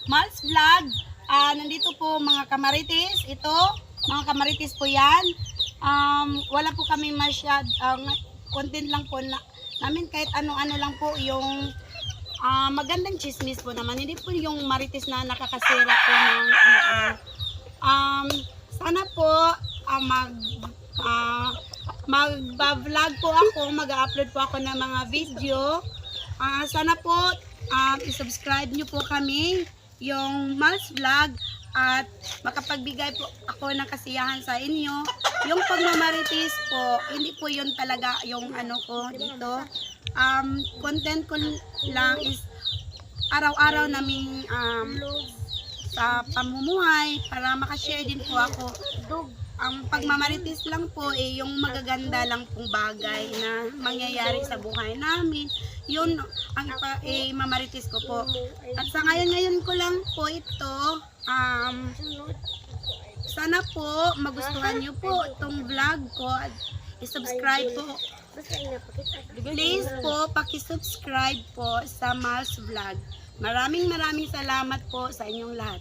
Mal's Vlog. Nandito po mga kamaritis. Ito, mga kamaritis po yan. Wala po kami content lang po namin kahit ano-ano lang po yung magandang chismis po naman. Hindi po yung maritis na nakakasira po ng ano-ano. Sana po mag-vlog po ako, mag-upload po ako ng mga video. Sana po i-subscribe nyo po kami yung Mal's Vlog at makapagbigay po ako ng kasiyahan sa inyo. Yung pagmamaritis po, hindi po yun talaga yung ano ko dito. Content ko lang is araw-araw naming sa pamumuhay para makashare din po ako. Ang pagmamaritis lang po yung magaganda lang pong bagay na mangyayari sa buhay namin. Yun ang mamaritis ko po. At sa ngayon ko lang po ito, sana po magustuhan nyo po itong vlog ko at i-subscribe po. Please po, paki-subscribe po sa Mal's Vlog. Maraming salamat po sa inyong lahat.